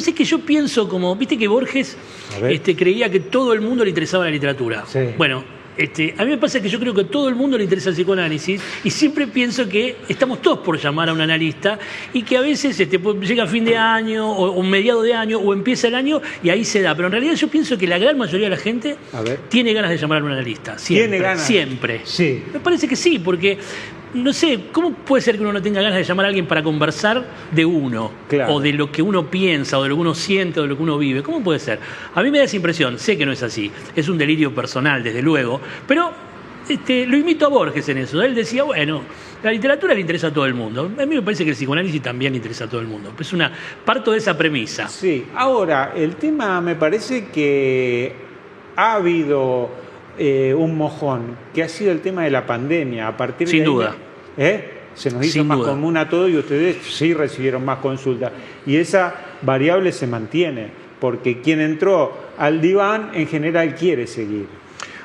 Vos sabés que yo pienso como, viste que Borges creía que todo el mundo le interesaba la literatura. Sí. Bueno, a mí me pasa que yo creo que a todo el mundo le interesa el psicoanálisis y siempre pienso que estamos todos por llamar a un analista y que a veces llega fin de año o mediado de año o empieza el año y ahí se da. Pero en realidad yo pienso que la gran mayoría de la gente tiene ganas de llamar a un analista. Siempre, ¿Tiene ganas? Siempre. Sí. Me parece que sí, porque... No sé, ¿cómo puede ser que uno no tenga ganas de llamar a alguien para conversar de uno? Claro. O de lo que uno piensa, o de lo que uno siente, o de lo que uno vive. ¿Cómo puede ser? A mí me da esa impresión, sé que no es así, es un delirio personal, desde luego, pero lo imito a Borges en eso. Él decía, bueno, la literatura le interesa a todo el mundo. A mí me parece que el psicoanálisis también le interesa a todo el mundo. Es parto de esa premisa. Sí, ahora, el tema me parece que ha habido... un mojón, que ha sido el tema de la pandemia. A partir Sin de ahí, duda. se nos hizo Sin más duda. común a todos y ustedes sí recibieron más consultas. Y esa variable se mantiene, porque quien entró al diván en general quiere seguir.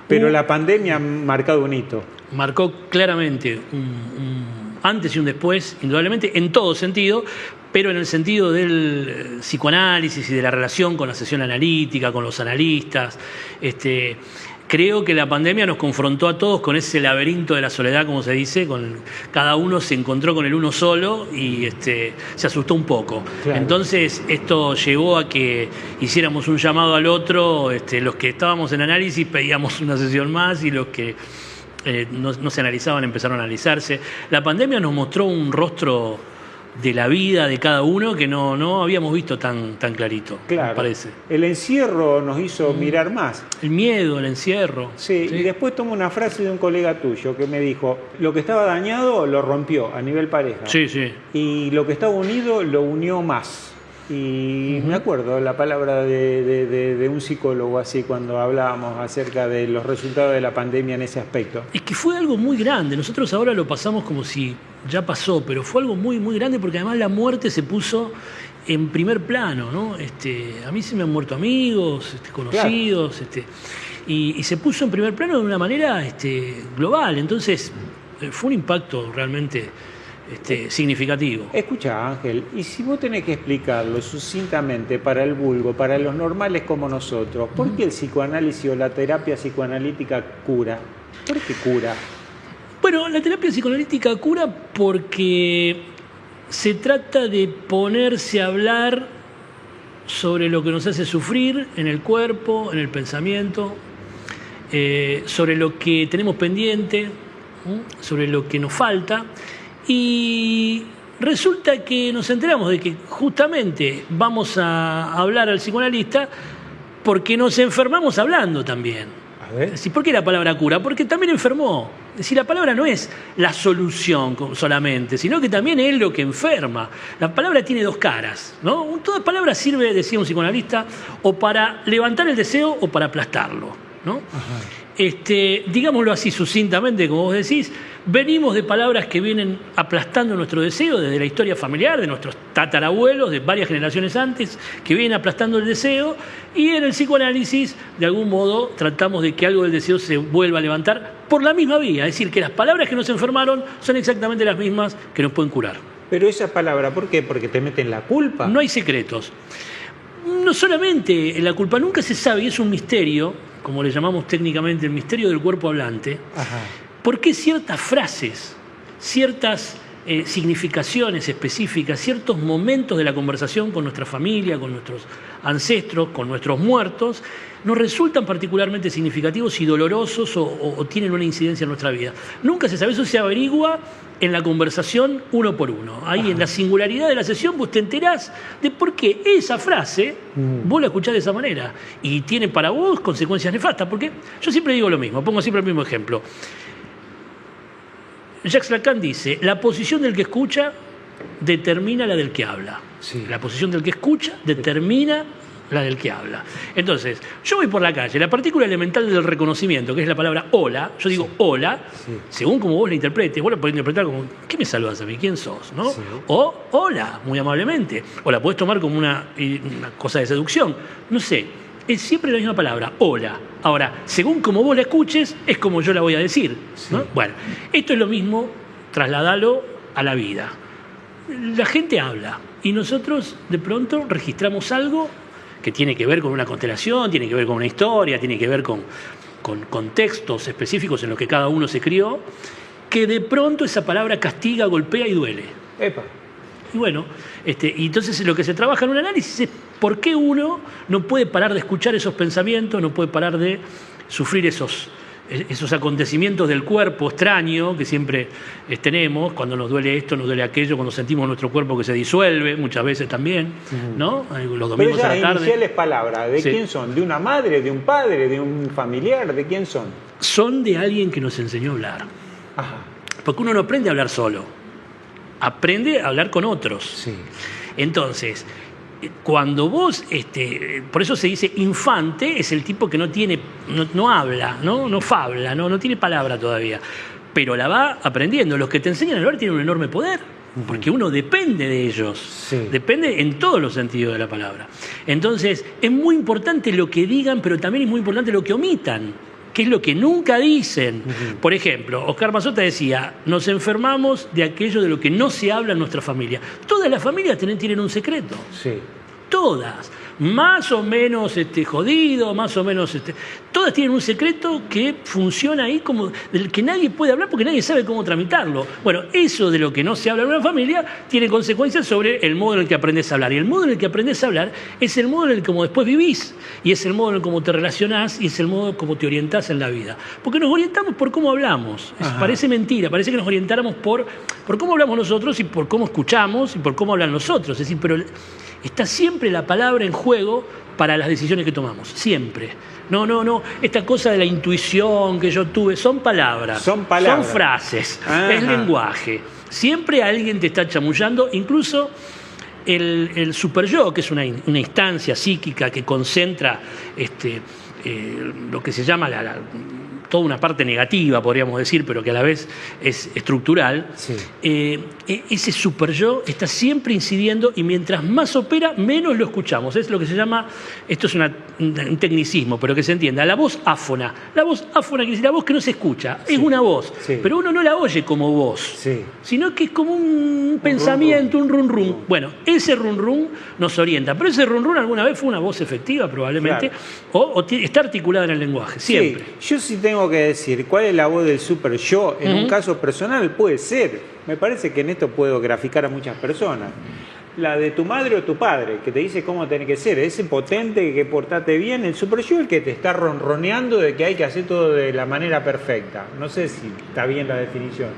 Pero la pandemia ha marcado un hito. Marcó claramente un antes y un después, indudablemente, en todo sentido, pero en el sentido del psicoanálisis y de la relación con la sesión analítica, con los analistas. Creo que la pandemia nos confrontó a todos con ese laberinto de la soledad, como se dice, cada uno se encontró con el uno solo y se asustó un poco. Claro. Entonces esto llevó a que hiciéramos un llamado al otro, los que estábamos en análisis pedíamos una sesión más y los que no se analizaban empezaron a analizarse. La pandemia nos mostró un rostro de la vida de cada uno que no habíamos visto tan clarito, Claro. me parece. El encierro nos hizo mirar más. El miedo, el encierro. Sí, y después tomo una frase de un colega tuyo que me dijo, lo que estaba dañado lo rompió a nivel pareja. Sí, sí. Y lo que estaba unido lo unió más. Y me acuerdo la palabra de un psicólogo así cuando hablábamos acerca de los resultados de la pandemia en ese aspecto. Es que fue algo muy grande. Nosotros ahora lo pasamos como si ya pasó, pero fue algo muy, muy grande porque además la muerte se puso en primer plano, ¿no? A mí se me han muerto amigos, conocidos, claro. Y se puso en primer plano de una manera global. Entonces fue un impacto realmente significativo. Escucha, Ángel, y si vos tenés que explicarlo sucintamente para el vulgo, para los normales como nosotros, ¿por qué el psicoanálisis o la terapia psicoanalítica cura? ¿Por qué cura? Bueno, la terapia psicoanalítica cura porque se trata de ponerse a hablar sobre lo que nos hace sufrir en el cuerpo, en el pensamiento, sobre lo que tenemos pendiente, sobre lo que nos falta. Y resulta que nos enteramos de que justamente vamos a hablar al psicoanalista porque nos enfermamos hablando también. A ver. ¿Por qué la palabra cura? Porque también enfermó. Es decir, la palabra no es la solución solamente, sino que también es lo que enferma. La palabra tiene dos caras, ¿no? Toda palabra sirve, decía un psicoanalista, o para levantar el deseo o para aplastarlo, ¿no? Ajá. Digámoslo así sucintamente, como vos decís, venimos de palabras que vienen aplastando nuestro deseo desde la historia familiar, de nuestros tatarabuelos, de varias generaciones antes, que vienen aplastando el deseo, y en el psicoanálisis, de algún modo, tratamos de que algo del deseo se vuelva a levantar por la misma vía, es decir, que las palabras que nos enfermaron son exactamente las mismas que nos pueden curar. Pero esa palabra, ¿por qué? ¿Porque te meten la culpa? No hay secretos. No solamente la culpa, nunca se sabe, y es un misterio, como le llamamos técnicamente el misterio del cuerpo hablante. Ajá. ¿Por qué ciertas frases, ciertas significaciones específicas, ciertos momentos de la conversación con nuestra familia, con nuestros ancestros, con nuestros muertos, nos resultan particularmente significativos y dolorosos o tienen una incidencia en nuestra vida? Nunca se sabe, eso se averigua en la conversación uno por uno. Ahí en la singularidad de la sesión vos te enterás de por qué esa frase vos la escuchás de esa manera y tiene para vos consecuencias nefastas. Porque yo siempre digo lo mismo, pongo siempre el mismo ejemplo. Jacques Lacan dice, la posición del que escucha determina la del que habla. Sí. La posición del que escucha determina la del que habla. Entonces, yo voy por la calle, la partícula elemental del reconocimiento, que es la palabra hola, yo digo hola, según como vos la interpretes, vos la podés interpretar como, ¿qué me saludas a mí? ¿Quién sos? ¿No? Sí. O hola, muy amablemente. O la podés tomar como una cosa de seducción. No sé, es siempre la misma palabra, hola. Ahora, según como vos la escuches, es como yo la voy a decir, ¿no? Bueno, esto es lo mismo, trasladalo a la vida. la gente habla y nosotros de pronto registramos algo que tiene que ver con una constelación, tiene que ver con una historia, tiene que ver con contextos específicos en los que cada uno se crió, que de pronto esa palabra castiga, golpea y duele. Epa. Y bueno, y entonces lo que se trabaja en un análisis es por qué uno no puede parar de escuchar esos pensamientos, no puede parar de sufrir esos acontecimientos del cuerpo extraño que siempre tenemos, cuando nos duele esto, nos duele aquello, cuando sentimos nuestro cuerpo que se disuelve, muchas veces también, ¿no? Los domingos a la tarde. Iniciales palabras, ¿de quién son? ¿De una madre, de un padre, de un familiar? ¿De quién son? Son de alguien que nos enseñó a hablar. Ajá. Porque uno no aprende a hablar solo, aprende a hablar con otros. Sí. Entonces, cuando vos, por eso se dice infante, es el tipo que no habla, no fabla, no tiene palabra todavía, pero la va aprendiendo. Los que te enseñan a hablar tienen un enorme poder, porque uno depende de ellos, sí. Depende en todos los sentidos de la palabra. Entonces, es muy importante lo que digan, pero también es muy importante lo que omitan, que es lo que nunca dicen. Por ejemplo, Oscar Mazota decía, nos enfermamos de aquello de lo que no se habla en nuestra familia. Todas las familias tienen un secreto. Sí. Todas. Más o menos jodido, más o menos... todas tienen un secreto que funciona ahí como del que nadie puede hablar porque nadie sabe cómo tramitarlo. Bueno, eso de lo que no se habla en una familia tiene consecuencias sobre el modo en el que aprendes a hablar. Y el modo en el que aprendes a hablar es el modo en el que como después vivís, y es el modo en el que como te relacionás, y es el modo como te orientás en la vida. Porque nos orientamos por cómo hablamos. Parece mentira, parece que nos orientáramos por cómo hablamos nosotros y por cómo escuchamos y por cómo hablan los otros. Es decir, pero está siempre la palabra en juego para las decisiones que tomamos, siempre. No, esta cosa de la intuición que yo tuve, son palabras, son frases, es lenguaje. Siempre alguien te está chamullando, incluso el superyo, que es una instancia psíquica que concentra lo que se llama toda una parte negativa, podríamos decir, pero que a la vez es estructural. Sí. Ese superyo está siempre incidiendo y mientras más opera, menos lo escuchamos. Es lo que se llama, esto es un tecnicismo, pero que se entienda, la voz áfona. La voz áfona quiere decir la voz que no se escucha, es una voz, pero uno no la oye como voz, sino que es como un pensamiento, un run run. Bueno, ese run run nos orienta, pero ese run run alguna vez fue una voz efectiva probablemente, o está articulada en el lenguaje, siempre. Sí, yo sí tengo que decir, ¿cuál es la voz del super yo? En un caso personal puede ser, me parece que en esto puedo graficar a muchas personas. La de tu madre o tu padre, que te dice cómo tiene que ser, ese potente que portate bien, el super yo, el que te está ronroneando de que hay que hacer todo de la manera perfecta. No sé si está bien la definición.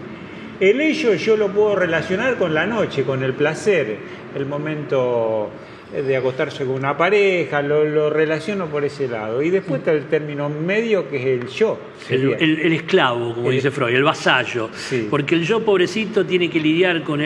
El ello yo lo puedo relacionar con la noche, con el placer, el momento de acostarse con una pareja, lo relaciono por ese lado. Y después está el término medio, que es el yo. El esclavo, como dice Freud, el vasallo. Sí. Porque el yo, pobrecito, tiene que lidiar con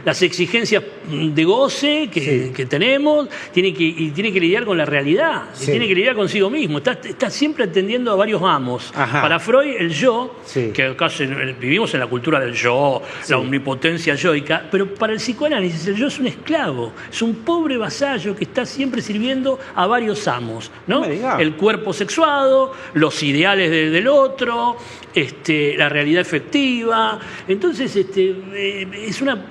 las exigencias de goce que tenemos, tiene que lidiar con la realidad, tiene que lidiar consigo mismo. Está siempre atendiendo a varios amos. Ajá. Para Freud, el yo, que casi vivimos en la cultura del yo, la omnipotencia yoica, pero para el psicoanálisis el yo es un esclavo, es un pobre vasallo que está siempre sirviendo a varios amos, ¿no? El cuerpo sexuado, los ideales del otro, la realidad efectiva. Entonces, es una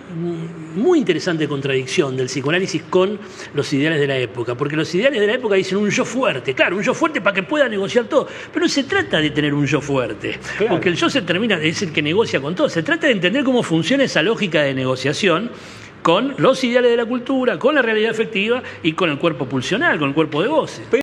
muy interesante contradicción del psicoanálisis con los ideales de la época, porque los ideales de la época dicen un yo fuerte, claro, un yo fuerte para que pueda negociar todo, pero no se trata de tener un yo fuerte, porque el yo es el que negocia con todo, se trata de entender cómo funciona esa lógica de negociación con los ideales de la cultura, con la realidad efectiva y con el cuerpo pulsional, con el cuerpo de voces.